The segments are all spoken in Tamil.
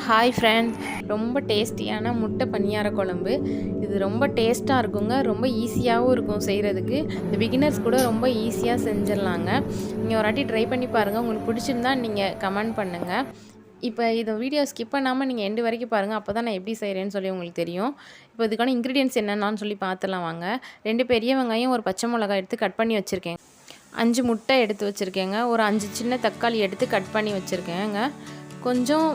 ஹாய் ஃப்ரெண்ட், ரொம்ப டேஸ்டியான முட்டை பணியார குழம்பு. இது ரொம்ப டேஸ்ட்டாக இருக்குங்க. ரொம்ப ஈஸியாகவும் இருக்கும் செய்கிறதுக்கு. இந்த பிகினர்ஸ் கூட ரொம்ப ஈஸியாக செஞ்சிடலாங்க. நீங்கள் ஒரு வாட்டி ட்ரை பண்ணி பாருங்கள். உங்களுக்கு பிடிச்சிருந்தா நீங்கள் கமெண்ட் பண்ணுங்கள். இப்போ இதை வீடியோ ஸ்கிப் பண்ணாமல் நீங்கள் எண்டு வரைக்கும் பாருங்கள். அப்போ தான் நான் எப்படி செய்கிறேன்னு சொல்லி உங்களுக்கு தெரியும். இப்போ இதுக்கான இன்க்ரீடியன்ட்ஸ் என்னென்னு சொல்லி பார்த்துலாம் வாங்க. 2 பெரிய வெங்காயம், ஒரு பச்சை மிளகாய் எடுத்து கட் பண்ணி வச்சுருக்கேன். 5 முட்டை எடுத்து வச்சுருக்கேங்க. ஒரு 5 சின்ன தக்காளி எடுத்து கட் பண்ணி வச்சுருக்கேங்க. கொஞ்சம்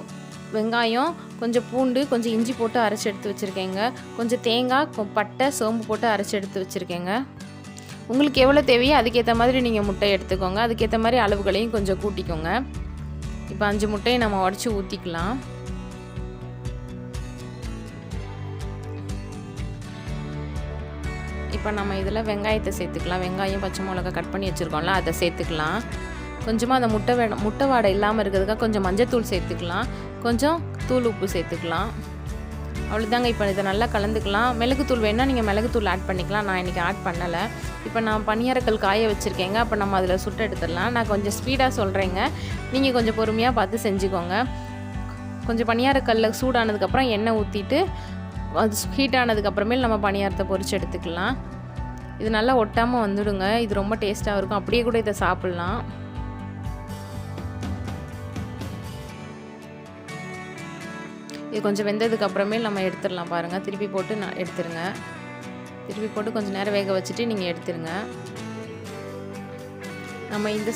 வெங்காயம், கொஞ்சம் பூண்டு, கொஞ்சம் இஞ்சி போட்டு அரைச்சி எடுத்து வச்சுருக்கேங்க. கொஞ்சம் தேங்காய், பட்டை, சோம்பு போட்டு அரைச்சி எடுத்து வச்சுருக்கேங்க. உங்களுக்கு எவ்வளோ தேவையோ அதுக்கேற்ற மாதிரி நீங்கள் முட்டை எடுத்துக்கோங்க. அதுக்கேற்ற மாதிரி அளவுகளையும் கொஞ்சம் கூட்டிக்கோங்க. இப்போ 5 முட்டையை நம்ம உடச்சி ஊற்றிக்கலாம். இப்போ நம்ம இதில் வெங்காயத்தை சேர்த்துக்கலாம். வெங்காயம், பச்சை மிளகாய் கட் பண்ணி வச்சுருக்கோம்ல, அதை சேர்த்துக்கலாம். கொஞ்சமாக அந்த முட்டை வாடை இல்லாமல் இருக்கிறதுக்காக கொஞ்சம் மஞ்சத்தூள் சேர்த்துக்கலாம். கொஞ்சம் தூள் உப்பு சேர்த்துக்கலாம். அவ்வளோதாங்க. இப்போ இதை நல்லா கலந்துக்கலாம். மிளகுத்தூள் வேணால் நீங்கள் மிளகுத்தூள் ஆட் பண்ணிக்கலாம். நான் இன்றைக்கி ஆட் பண்ணலை. இப்போ நான் பணியாரக்கல் காய வச்சுருக்கேங்க. அப்போ நம்ம அதில் சுட்டு எடுத்துடலாம். நான் கொஞ்சம் ஸ்பீடாக சொல்கிறேங்க, நீங்கள் கொஞ்சம் பொறுமையாக பார்த்து செஞ்சுக்கோங்க. கொஞ்சம் பணியாரக்கல்லில் சூடானதுக்கப்புறம் எண்ணெய் ஊற்றிட்டு அது ஹீட் ஆனதுக்கப்புறமேல் நம்ம பணியாரத்தை பொரித்து எடுத்துக்கலாம். இது நல்லா ஒட்டாமல் வந்துடுங்க. இது ரொம்ப டேஸ்ட்டாக இருக்கும். அப்படியே கூட இதை சாப்பிட்லாம். இது கொஞ்சம் வெந்ததுக்கு அப்புறமே நம்ம எடுத்துடலாம். பாருங்கள், திருப்பி போட்டு எடுத்துருங்க. திருப்பி போட்டு கொஞ்சம் நேரம் வேக வச்சுட்டு நீங்கள் எடுத்துருங்க. நம்ம இந்த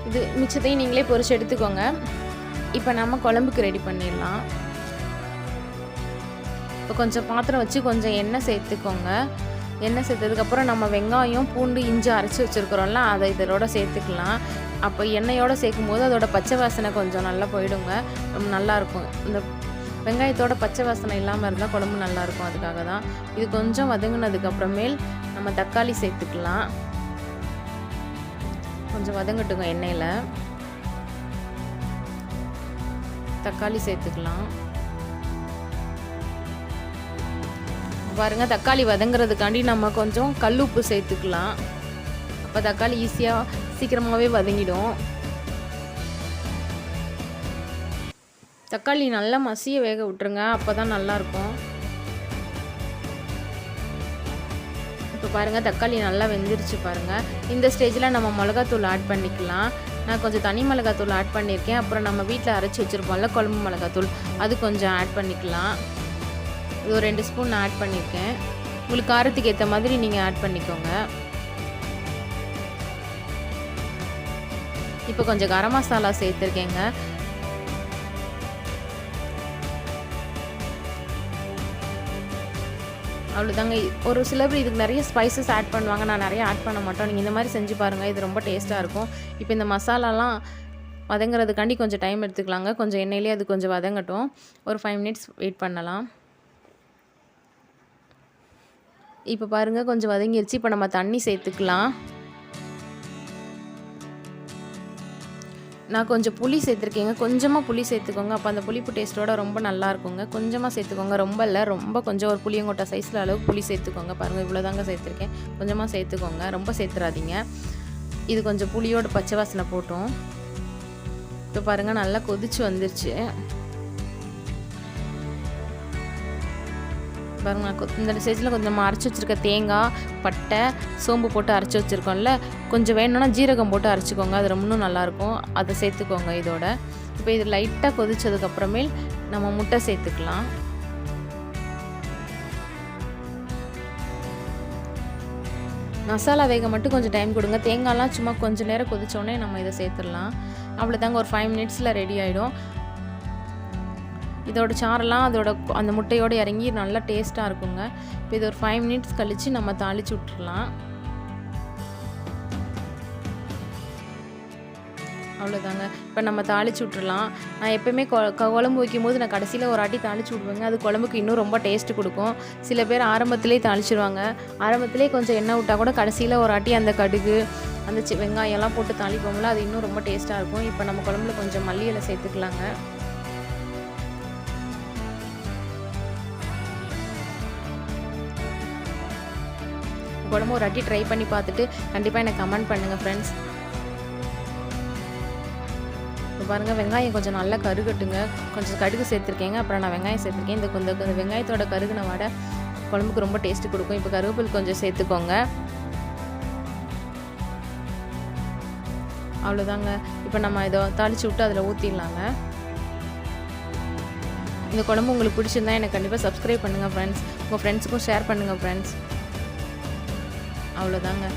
இது மிச்சத்தையும் நீங்களே பொரிச்சு எடுத்துக்கோங்க. இப்போ நம்ம குழம்புக்கு ரெடி பண்ணிடலாம். இப்போ கொஞ்சம் பாத்திரம் வச்சு கொஞ்சம் எண்ணெய் சேர்த்துக்கோங்க. எண்ணெய் சேர்த்ததுக்கப்புறம் நம்ம வெங்காயம், பூண்டு, இஞ்சி அரைச்சி வச்சுருக்குறோம்ல, அதை இதோட சேர்த்துக்கலாம். அப்போ எண்ணெயோடு சேர்க்கும்போது அதோட பச்சை வாசனை கொஞ்சம் நல்லா போயிடுங்க. ரொம்ப நல்லாயிருக்கும். இந்த வெங்காயத்தோட பச்சை வாசனை இல்லாமல் இருந்தால் குழம்பு நல்லாயிருக்கும். அதுக்காக தான். இது கொஞ்சம் வதங்கினதுக்கப்புறமேல் நம்ம தக்காளி சேர்த்துக்கலாம். கொஞ்சம் வதங்கட்டுங்க. எண்ணெயில் தக்காளி சேர்த்துக்கலாம். பாருங்கள், தக்காளி வதங்குறதுக்காண்டி நம்ம கொஞ்சம் கல் உப்பு சேர்த்துக்கலாம். அப்போ தக்காளி ஈஸியாக சீக்கிரமாகவே வதங்கிடும். தக்காளி நல்லா மசிய வேக விட்டுருங்க. அப்போ தான் நல்லாயிருக்கும். இப்போ பாருங்கள், தக்காளி நல்லா வெந்துருச்சு பாருங்கள். இந்த ஸ்டேஜில் நம்ம மிளகாத்தூள் ஆட் பண்ணிக்கலாம். நான் கொஞ்சம் தனி மிளகாத்தூள் ஆட் பண்ணியிருக்கேன். அப்புறம் நம்ம வீட்டில் அரைச்சி வச்சுருப்போம்ல குழம்பு மிளகாத்தூள், அது கொஞ்சம் ஆட் பண்ணிக்கலாம். இது ஒரு 2 ஸ்பூன் நான் ஆட் பண்ணியிருக்கேன். உங்களுக்கு காரத்துக்கு ஏற்ற மாதிரி நீங்கள் ஆட் பண்ணிக்கோங்க. இப்போ கொஞ்சம் கரம் மசாலா சேர்த்துருக்கேங்க. அவ்வளோதாங்க. ஒரு சிலர் இதுக்கு நிறைய ஸ்பைசஸ் ஆட் பண்ணுவாங்க. நான் நிறைய ஆட் பண்ண மாட்டோம். நீங்கள் இந்த மாதிரி செஞ்சு பாருங்கள். இது ரொம்ப டேஸ்ட்டாக இருக்கும். இப்போ இந்த மசாலாலாம் வதங்குறதுக்காண்டி கொஞ்சம் டைம் எடுத்துக்கலாங்க. கொஞ்சம் எண்ணெயிலே அது கொஞ்சம் வதங்கட்டும். ஒரு 5 மினிட்ஸ் வெயிட் பண்ணலாம். இப்போ பாருங்கள், கொஞ்சம் வதங்கிருச்சு. இப்போ நம்ம தண்ணி சேர்த்துக்கலாம். நான் கொஞ்சம் புளி சேர்த்துருக்கேங்க. கொஞ்சமாக புளி சேர்த்துக்கோங்க. அப்போ அந்த புளிப்பு டேஸ்ட்டோட ரொம்ப நல்லா இருக்குங்க. கொஞ்சமாக சேர்த்துக்கோங்க. ரொம்ப இல்லை, ரொம்ப கொஞ்சம் ஒரு புளியங்கொட்டை சைஸில் அளவுக்கு புளி சேர்த்துக்கோங்க. பாருங்கள், இவ்வளோ தாங்க சேர்த்துருக்கேன். கொஞ்சமாக சேர்த்துக்கோங்க, ரொம்ப சேர்த்துறாதீங்க. இது கொஞ்சம் புளியோட பச்சை வாசனை போட்டோம். இப்போ பாருங்கள், நல்லா கொதிச்சு வந்துருச்சு. பாருங்கள், இந்த ஸ்டேஜில் கொஞ்சம் அரைச்சி வச்சுருக்க தேங்காய், பட்டை, சோம்பு போட்டு அரைச்சி வச்சுருக்கோம்ல, கொஞ்சம் வேணும்னா ஜீரகம் போட்டு அரைச்சிக்கோங்க. அது ரொம்ப நல்லாயிருக்கும். அதை சேர்த்துக்கோங்க இதோட. இப்போ இது லைட்டாக கொதிச்சதுக்கப்புறமேல் நம்ம முட்டை சேர்த்துக்கலாம். மசாலா வேக மட்டும் கொஞ்சம் டைம் கொடுங்க. தேங்காய்லாம் சும்மா கொஞ்சம் நேரம் கொதிச்சோடனே நம்ம இதை சேர்த்துடலாம். அவ்வளோதாங்க, ஒரு 5 மினிட்ஸில் ரெடி ஆகிடும். இதோட சாரெல்லாம் அந்த முட்டையோடு இறங்கி நல்லா டேஸ்ட்டாக இருக்குங்க. இப்போ இது ஒரு 5 மினிட்ஸ் கழித்து நம்ம தாளித்து விட்டுறலாம். அவ்வளோதாங்க. இப்போ நம்ம தாளித்து விட்டுறலாம். நான் எப்போயுமே குழம்பு வைக்கும்போது நான் கடைசியில் ஒரு ஆட்டி தாளித்து விடுவேங்க. அது குழம்புக்கு இன்னும் ரொம்ப டேஸ்ட்டு கொடுக்கும். சில பேர் ஆரம்பத்திலே தாளிச்சிருவாங்க. ஆரம்பத்திலே கொஞ்சம் எண்ணெய் விட்டால் கூட கடைசியில் ஒரு ஆட்டி அந்த கடுகு, அந்த வெங்காயம்லாம் போட்டு தாளிப்போம்ல, அது இன்னும் ரொம்ப டேஸ்ட்டாக இருக்கும். இப்போ நம்ம குழம்புல கொஞ்சம் மல்லி இலை சேர்த்துக்கலாங்க. குழம்பு ஒரு வாட்டி ட்ரை பண்ணி பார்த்துட்டு கண்டிப்பாக எனக்கு கமெண்ட் பண்ணுங்கள் ஃப்ரெண்ட்ஸ். பாருங்கள் வெங்காயம் கொஞ்சம் நல்லா கருகட்டுங்க. கொஞ்சம் கடுகு சேர்த்துருக்கேங்க. அப்புறம் நான் வெங்காயம் சேர்த்துருக்கேன். இந்த வெங்காயத்தோட கருகுன வாடை குழம்புக்கு ரொம்ப டேஸ்ட்டு கொடுக்கும். இப்போ கருவேப்பிலை கொஞ்சம் சேர்த்துக்கோங்க. அவ்வளோதாங்க. இப்போ நம்ம இதை தாளித்து விட்டு அதில் ஊற்றிடலாங்க. இந்த குழம்பு உங்களுக்கு பிடிச்சிருந்தா எனக்கு கண்டிப்பாக சப்ஸ்கிரைப் பண்ணுங்கள் ஃப்ரெண்ட்ஸ். உங்கள் ஃப்ரெண்ட்ஸுக்கும் ஷேர் பண்ணுங்கள் ஃப்ரெண்ட்ஸ். அவ்வளோதாங்க.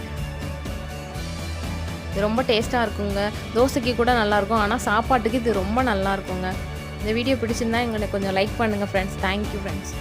இது ரொம்ப டேஸ்ட்டாக இருக்குங்க. தோசைக்கு கூட நல்லாயிருக்கும். ஆனால் சாப்பாட்டுக்கு இது ரொம்ப நல்லாயிருக்குங்க. இந்த வீடியோ பிடிச்சிருந்தா எங்களுக்கு கொஞ்சம் லைக் பண்ணுங்கள் ஃப்ரெண்ட்ஸ். Thank you friends.